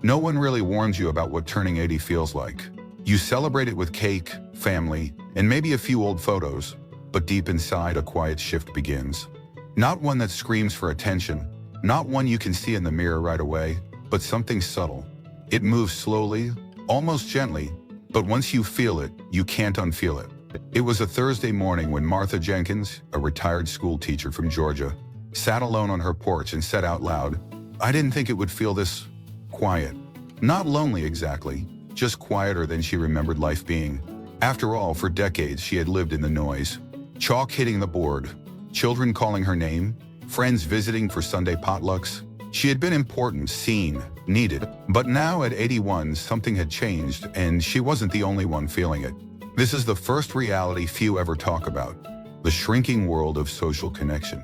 No one really warns you about what turning 80 feels like. You celebrate it with cake, family, and maybe a few old photos, but deep inside a quiet shift begins. Not one that screams for attention, not one you can see in the mirror right away, but something subtle. It moves slowly, almost gently, but once you feel it, you can't unfeel it. It was a Thursday morning when Martha Jenkins, a retired school teacher from Georgia, sat alone on her porch and said out loud, "I didn't think it would feel this quiet." Not lonely exactly, just quieter than she remembered life being. After all, for decades she had lived in the noise. Chalk hitting the board, children calling her name, friends visiting for Sunday potlucks. She had been important, seen, needed. But now at 81, something had changed, and she wasn't the only one feeling it. This is the first reality few ever talk about, the shrinking world of social connection.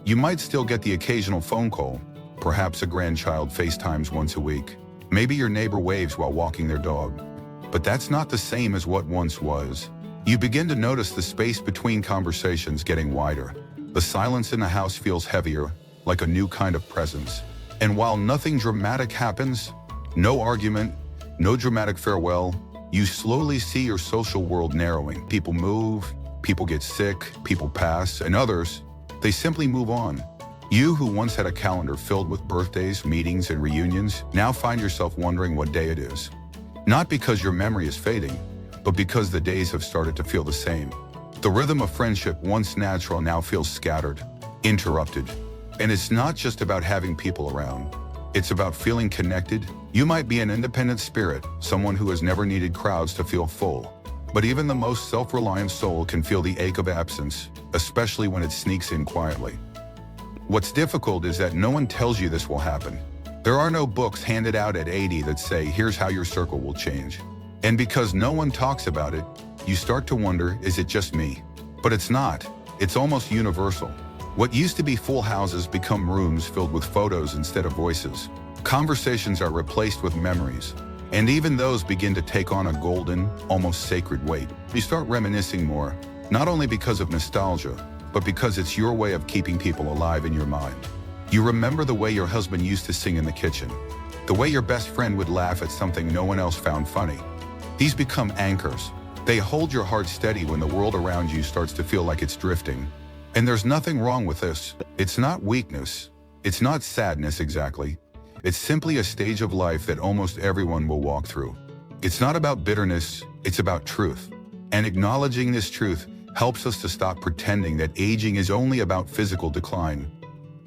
You might still get the occasional phone call, perhaps a grandchild FaceTimes once a week. Maybe your neighbor waves while walking their dog. But that's not the same as what once was. You begin to notice the space between conversations getting wider. The silence in the house feels heavier, like a new kind of presence. And while nothing dramatic happens, no argument, no dramatic farewell, you slowly see your social world narrowing. People move, people get sick, people pass, and others, they simply move on. You who once had a calendar filled with birthdays, meetings, and reunions, now find yourself wondering what day it is. Not because your memory is fading, but because the days have started to feel the same. The rhythm of friendship, once natural, now feels scattered, interrupted. And it's not just about having people around. It's about feeling connected. You might be an independent spirit, someone who has never needed crowds to feel full. But even the most self-reliant soul can feel the ache of absence, especially when it sneaks in quietly. What's difficult is that no one tells you this will happen. There are no books handed out at 80 that say, here's how your circle will change. And because no one talks about it, you start to wonder, is it just me? But it's not. It's almost universal. What used to be full houses become rooms filled with photos instead of voices. Conversations are replaced with memories. And even those begin to take on a golden, almost sacred weight. You start reminiscing more, not only because of nostalgia, but because it's your way of keeping people alive in your mind. You remember the way your husband used to sing in the kitchen, the way your best friend would laugh at something no one else found funny. These become anchors. They hold your heart steady when the world around you starts to feel like it's drifting. And there's nothing wrong with this. It's not weakness. It's not sadness exactly. It's simply a stage of life that almost everyone will walk through. It's not about bitterness, it's about truth. And acknowledging this truth helps us to stop pretending that aging is only about physical decline.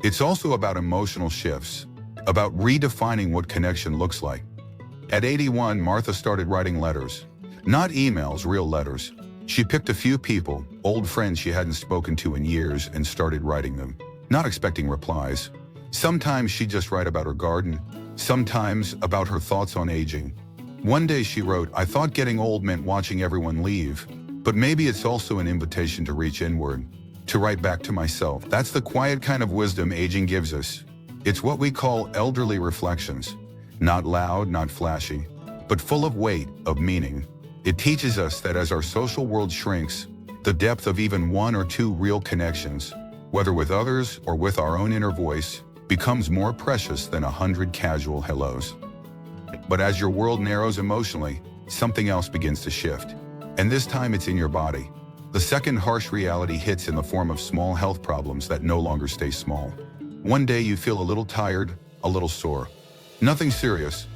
It's also about emotional shifts, about redefining what connection looks like. At 81, Martha started writing letters. Not emails, real letters. She picked a few people, old friends she hadn't spoken to in years, and started writing them, not expecting replies. Sometimes she'd just write about her garden, sometimes about her thoughts on aging. One day she wrote, "I thought getting old meant watching everyone leave, but maybe it's also an invitation to reach inward, to write back to myself." That's the quiet kind of wisdom aging gives us. It's what we call elderly reflections. Not loud, not flashy, but full of weight, of meaning. It teaches us that as our social world shrinks, the depth of even one or two real connections, whether with others or with our own inner voice, becomes more precious than 100 casual hellos. But as your world narrows emotionally, something else begins to shift. And this time it's in your body. The second harsh reality hits in the form of small health problems that no longer stay small. One day you feel a little tired, a little sore. Nothing serious.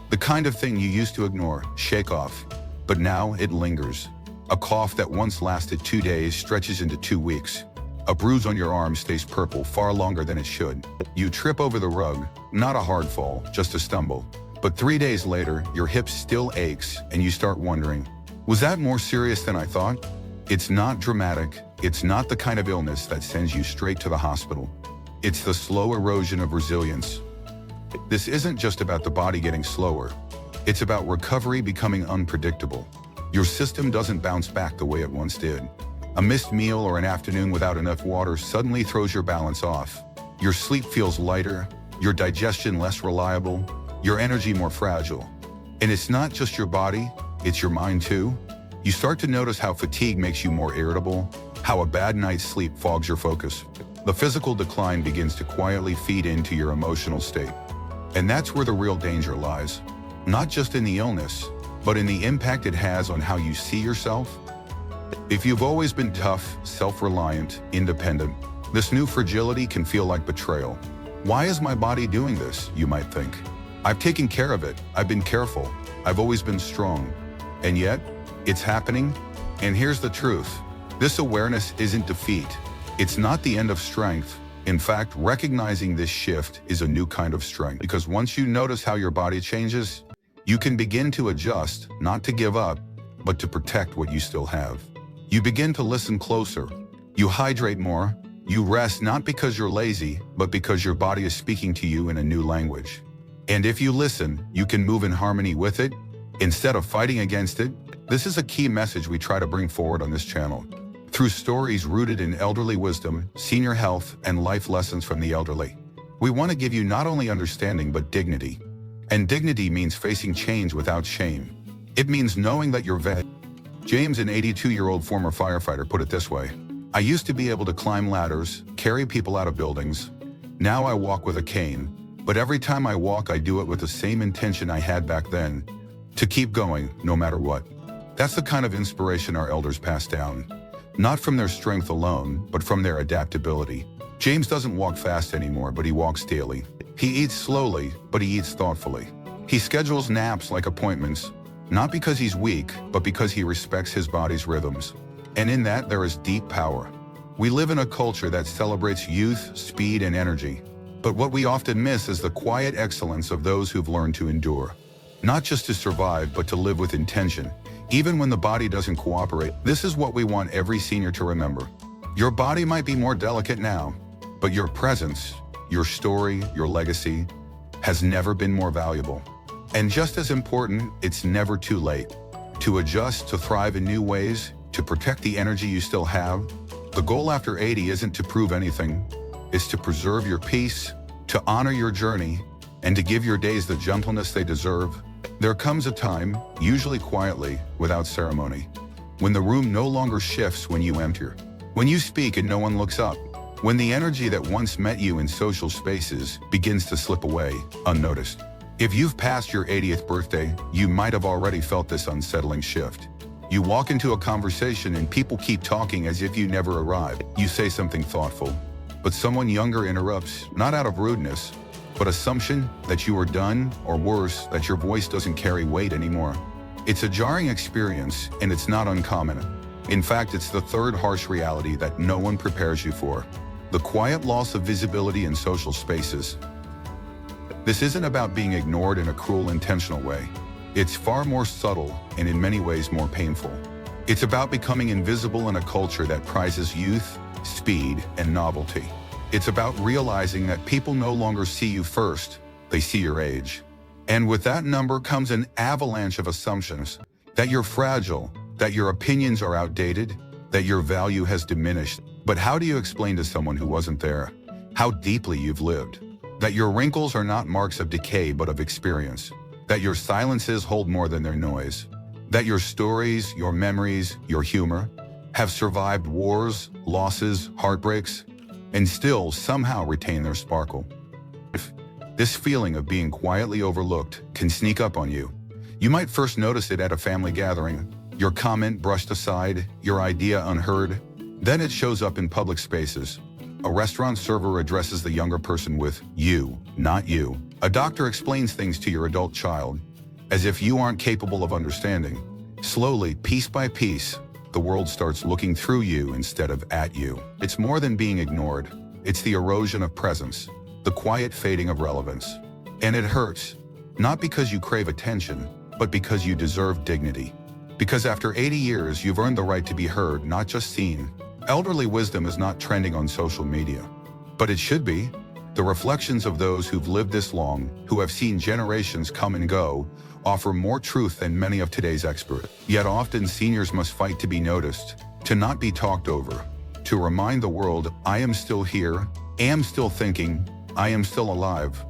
The kind of thing you used to ignore, shake off. But now it lingers. A cough that once lasted 2 days stretches into 2 weeks. A bruise on your arm stays purple far longer than it should. You trip over the rug, not a hard fall, just a stumble. But 3 days later, your hip still aches and you start wondering, was that more serious than I thought? It's not dramatic. It's not the kind of illness that sends you straight to the hospital. It's the slow erosion of resilience. This isn't just about the body getting slower. It's about recovery becoming unpredictable. Your system doesn't bounce back the way it once did. A missed meal or an afternoon without enough water suddenly throws your balance off. Your sleep feels lighter, your digestion less reliable, your energy more fragile. And it's not just your body, it's your mind too. You start to notice how fatigue makes you more irritable, how a bad night's sleep fogs your focus. The physical decline begins to quietly feed into your emotional state. And that's where the real danger lies. Not just in the illness, but in the impact it has on how you see yourself. If you've always been tough, self-reliant, independent, this new fragility can feel like betrayal. Why is my body doing this, you might think? I've taken care of it, I've been careful, I've always been strong. And yet, it's happening. And here's the truth. This awareness isn't defeat. It's not the end of strength. In fact, recognizing this shift is a new kind of strength, because once you notice how your body changes, you can begin to adjust, not to give up, but to protect what you still have. You begin to listen closer. You hydrate more. You rest not because you're lazy, but because your body is speaking to you in a new language. And if you listen, you can move in harmony with it, instead of fighting against it. This is a key message we try to bring forward on this channel. Through stories rooted in elderly wisdom, senior health, and life lessons from the elderly, we want to give you not only understanding but dignity. And dignity means facing change without shame. It means knowing that you're valid. James, an 82-year-old former firefighter, put it this way: I used to be able to climb ladders, carry people out of buildings. Now I walk with a cane, but every time I walk, I do it with the same intention I had back then, to keep going no matter what. That's the kind of inspiration our elders pass down, not from their strength alone, but from their adaptability. James doesn't walk fast anymore, but he walks daily. He eats slowly, but he eats thoughtfully. He schedules naps like appointments, not because he's weak, but because he respects his body's rhythms. And in that, there is deep power. We live in a culture that celebrates youth, speed, and energy. But what we often miss is the quiet excellence of those who've learned to endure. Not just to survive, but to live with intention, even when the body doesn't cooperate. This is what we want every senior to remember. Your body might be more delicate now, but your presence, your story, your legacy has never been more valuable. And just as important, it's never too late to adjust, to thrive in new ways, to protect the energy you still have. The goal after 80 isn't to prove anything. It's to preserve your peace, to honor your journey, and to give your days the gentleness they deserve. There comes a time, usually quietly, without ceremony, when the room no longer shifts when you enter, when you speak and no one looks up, when the energy that once met you in social spaces begins to slip away, unnoticed. If you've passed your 80th birthday, you might have already felt this unsettling shift. You walk into a conversation and people keep talking as if you never arrived. You say something thoughtful, but someone younger interrupts, not out of rudeness, but assumption that you are done, or worse, that your voice doesn't carry weight anymore. It's a jarring experience, and it's not uncommon. In fact, it's the third harsh reality that no one prepares you for: the quiet loss of visibility in social spaces. This isn't about being ignored in a cruel, intentional way. It's far more subtle and in many ways more painful. It's about becoming invisible in a culture that prizes youth, speed, and novelty. It's about realizing that people no longer see you first, they see your age. And with that number comes an avalanche of assumptions: that you're fragile, that your opinions are outdated, that your value has diminished. But how do you explain to someone who wasn't there how deeply you've lived? That your wrinkles are not marks of decay but of experience. That your silences hold more than their noise. That your stories, your memories, your humor have survived wars, losses, heartbreaks, and still somehow retain their sparkle. This feeling of being quietly overlooked can sneak up on you. You might first notice it at a family gathering, your comment brushed aside, your idea unheard. Then it shows up in public spaces. A restaurant server addresses the younger person with "you," not "you." A doctor explains things to your adult child, as if you aren't capable of understanding. Slowly, piece by piece, the world starts looking through you instead of at you. It's more than being ignored. It's the erosion of presence, the quiet fading of relevance. And it hurts, not because you crave attention, but because you deserve dignity. Because after 80 years, you've earned the right to be heard, not just seen. Elderly wisdom is not trending on social media, but it should be. The reflections of those who've lived this long, who have seen generations come and go, offer more truth than many of today's experts. Yet often seniors must fight to be noticed, to not be talked over, to remind the world, I am still here, am still thinking, I am still alive.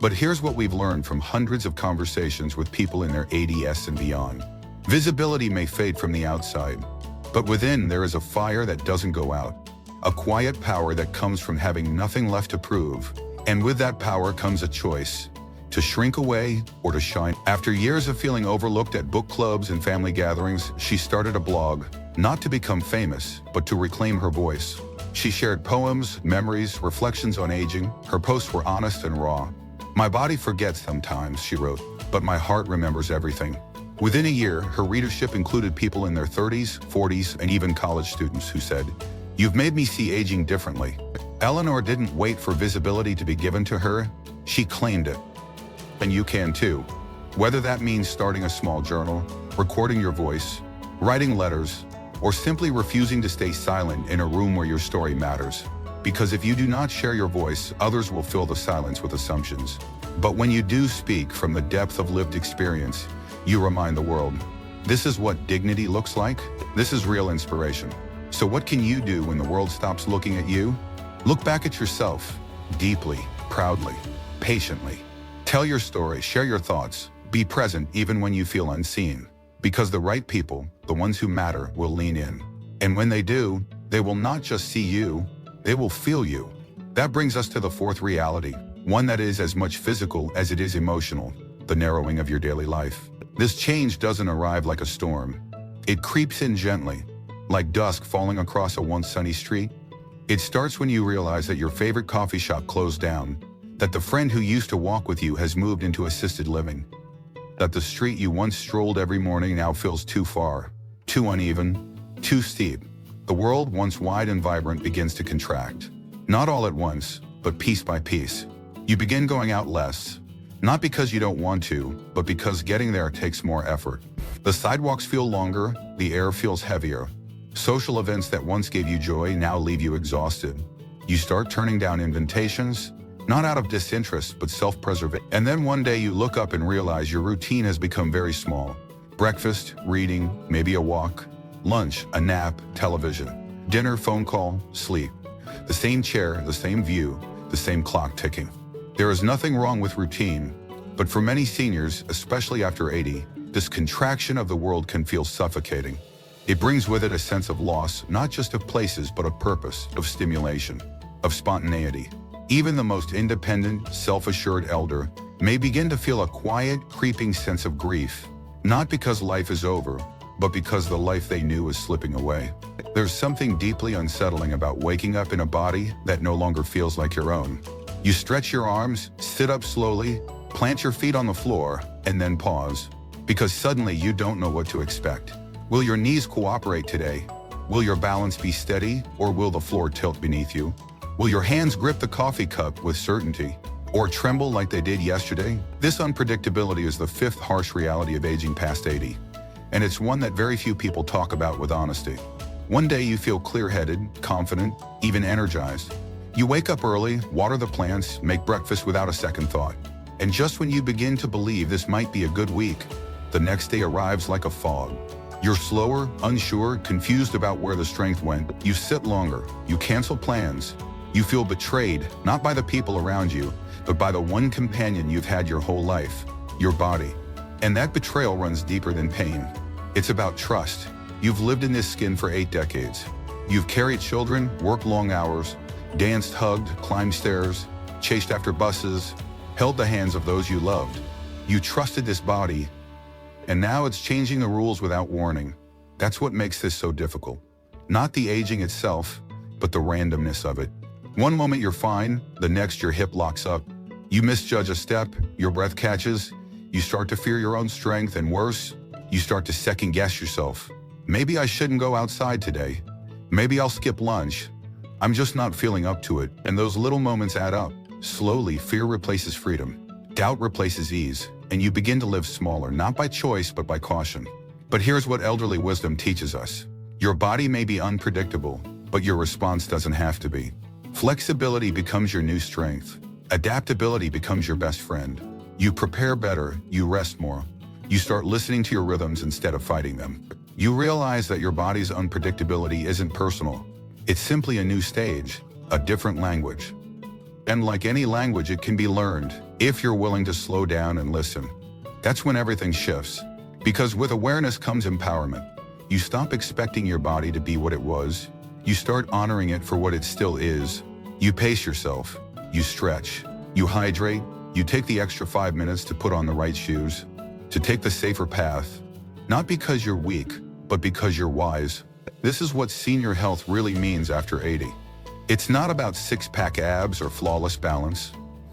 But here's what we've learned from hundreds of conversations with people in their 80s and beyond. Visibility may fade from the outside, but within there is a fire that doesn't go out, a quiet power that comes from having nothing left to prove, And with that power comes a choice, to shrink away or to shine. After years of feeling overlooked at book clubs and family gatherings, she started a blog, not to become famous, but to reclaim her voice. She shared poems, memories, reflections on aging. Her posts were honest and raw. "My body forgets sometimes," she wrote, "but my heart remembers everything." Within a year, her readership included people in their 30s, 40s, and even college students who said, "You've made me see aging differently." Eleanor didn't wait for visibility to be given to her, she claimed it. And you can too. Whether that means starting a small journal, recording your voice, writing letters, or simply refusing to stay silent in a room where your story matters. Because if you do not share your voice, others will fill the silence with assumptions. But when you do speak from the depth of lived experience, you remind the world, this is what dignity looks like. This is real inspiration. So what can you do when the world stops looking at you? Look back at yourself, deeply, proudly, patiently. Tell your story, share your thoughts, be present even when you feel unseen. Because the right people, the ones who matter, will lean in. And when they do, they will not just see you, they will feel you. That brings us to the fourth reality, one that is as much physical as it is emotional, the narrowing of your daily life. This change doesn't arrive like a storm. It creeps in gently, like dusk falling across a once sunny street. It starts when you realize that your favorite coffee shop closed down, that the friend who used to walk with you has moved into assisted living, that the street you once strolled every morning now feels too far, too uneven, too steep. The world, once wide and vibrant, begins to contract. Not all at once, but piece by piece. You begin going out less, not because you don't want to, but because getting there takes more effort. The sidewalks feel longer, the air feels heavier. Social events that once gave you joy now leave you exhausted. You start turning down invitations, not out of disinterest, but self-preservation. And then one day you look up and realize your routine has become very small. Breakfast, reading, maybe a walk, lunch, a nap, television, dinner, phone call, sleep. The same chair, the same view, the same clock ticking. There is nothing wrong with routine, but for many seniors, especially after 80, this contraction of the world can feel suffocating. It brings with it a sense of loss, not just of places, but of purpose, of stimulation, of spontaneity. Even the most independent, self-assured elder may begin to feel a quiet, creeping sense of grief, not because life is over, but because the life they knew is slipping away. There's something deeply unsettling about waking up in a body that no longer feels like your own. You stretch your arms, sit up slowly, plant your feet on the floor, and then pause, because suddenly you don't know what to expect. Will your knees cooperate today? Will your balance be steady, or will the floor tilt beneath you? Will your hands grip the coffee cup with certainty, or tremble like they did yesterday? This unpredictability is the fifth harsh reality of aging past 80, and it's one that very few people talk about with honesty. One day you feel clear-headed, confident, even energized. You wake up early, water the plants, make breakfast without a second thought. And just when you begin to believe this might be a good week, the next day arrives like a fog. You're slower, unsure, confused about where the strength went. You sit longer, you cancel plans. You feel betrayed, not by the people around you, but by the one companion you've had your whole life, your body. And that betrayal runs deeper than pain. It's about trust. You've lived in this skin for 8 decades. You've carried children, worked long hours, danced, hugged, climbed stairs, chased after buses, held the hands of those you loved. You trusted this body, and now it's changing the rules without warning. That's what makes this so difficult. Not the aging itself, but the randomness of it. One moment you're fine, the next your hip locks up. You misjudge a step, your breath catches, you start to fear your own strength, and worse, you start to second-guess yourself. Maybe I shouldn't go outside today. Maybe I'll skip lunch. I'm just not feeling up to it. And those little moments add up. Slowly, fear replaces freedom. Doubt replaces ease, and you begin to live smaller, not by choice, but by caution. But here's what elderly wisdom teaches us. Your body may be unpredictable, but your response doesn't have to be. Flexibility becomes your new strength. Adaptability becomes your best friend. You prepare better, you rest more. You start listening to your rhythms instead of fighting them. You realize that your body's unpredictability isn't personal. It's simply a new stage, a different language. And like any language, it can be learned if you're willing to slow down and listen. That's when everything shifts. Because with awareness comes empowerment. You stop expecting your body to be what it was. You start honoring it for what it still is. You pace yourself. You stretch. You hydrate, you take the extra 5 minutes to put on the right shoes, to take the safer path, not because you're weak, but because you're wise. This is what senior health really means after 80. It's not about six-pack abs or flawless balance.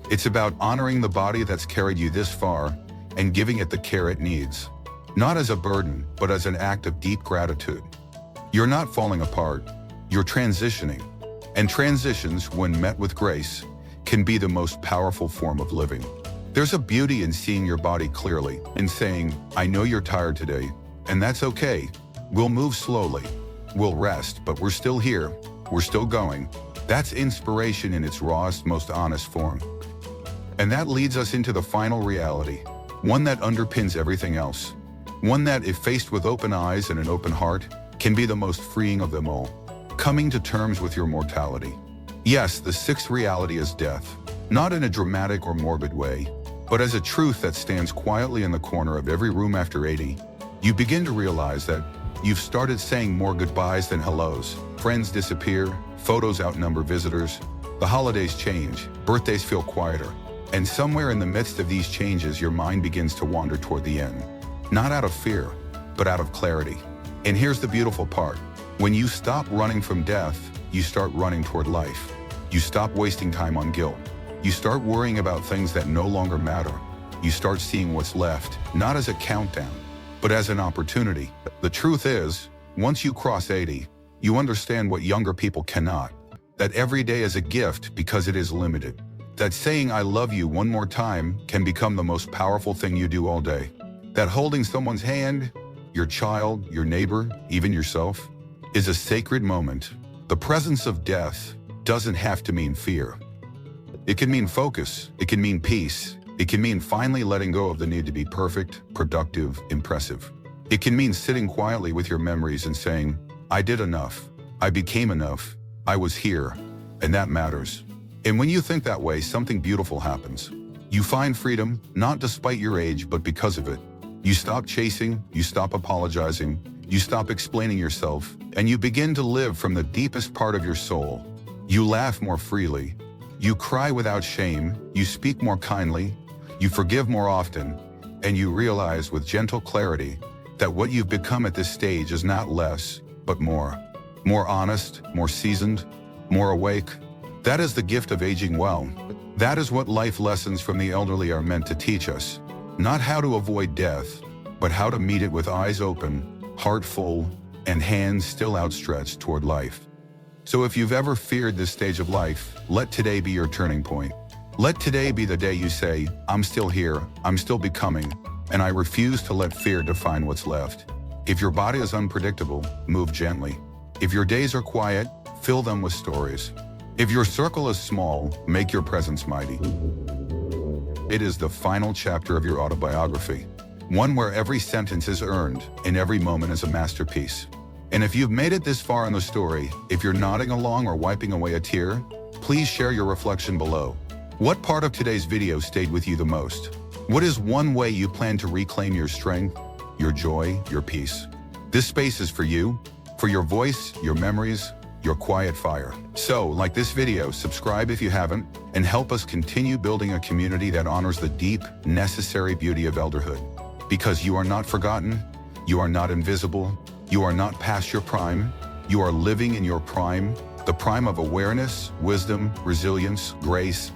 It's about honoring the body that's carried you this far and giving it the care it needs. Not as a burden, but as an act of deep gratitude. You're not falling apart, you're transitioning. And transitions, when met with grace, can be the most powerful form of living. There's a beauty in seeing your body clearly and saying, I know you're tired today, and that's okay. We'll move slowly. We'll rest, but we're still here. We're still going. That's inspiration in its rawest, most honest form. And that leads us into the final reality, one that underpins everything else. One that, if faced with open eyes and an open heart, can be the most freeing of them all. Coming to terms with your mortality. Yes, the sixth reality is death, not in a dramatic or morbid way, but as a truth that stands quietly in the corner of every room after 80. You begin to realize that you've started saying more goodbyes than hellos. Friends disappear, photos outnumber visitors, the holidays change, birthdays feel quieter, and somewhere in the midst of these changes your mind begins to wander toward the end. Not out of fear, but out of clarity. And here's the beautiful part. When you stop running from death, you start running toward life. You stop wasting time on guilt. You start worrying about things that no longer matter. You start seeing what's left, not as a countdown, but as an opportunity. The truth is, once you cross 80, you understand what younger people cannot. That every day is a gift because it is limited. That saying I love you one more time can become the most powerful thing you do all day. That holding someone's hand, your child, your neighbor, even yourself, is a sacred moment. The presence of death doesn't have to mean fear. It can mean focus, it can mean peace, it can mean finally letting go of the need to be perfect, productive, impressive. It can mean sitting quietly with your memories and saying, I did enough, I became enough, I was here, and that matters. And when you think that way, something beautiful happens. You find freedom, not despite your age, but because of it. You stop chasing, you stop apologizing, you stop explaining yourself, and you begin to live from the deepest part of your soul. You laugh more freely, you cry without shame, you speak more kindly, you forgive more often, and you realize with gentle clarity that what you've become at this stage is not less, but more. More honest, more seasoned, more awake. That is the gift of aging well. That is what life lessons from the elderly are meant to teach us. Not how to avoid death, but how to meet it with eyes open, heart full, and hands still outstretched toward life. So if you've ever feared this stage of life, let today be your turning point. Let today be the day you say, I'm still here, I'm still becoming, and I refuse to let fear define what's left. If your body is unpredictable, move gently. If your days are quiet, fill them with stories. If your circle is small, make your presence mighty. It is the final chapter of your autobiography, one where every sentence is earned and every moment is a masterpiece. And if you've made it this far in the story, if you're nodding along or wiping away a tear, please share your reflection below. What part of today's video stayed with you the most? What is one way you plan to reclaim your strength, your joy, your peace? This space is for you, for your voice, your memories, your quiet fire. So, like this video, subscribe if you haven't, and help us continue building a community that honors the deep, necessary beauty of elderhood. Because you are not forgotten, you are not invisible, you are not past your prime, you are living in your prime, the prime of awareness, wisdom, resilience, grace,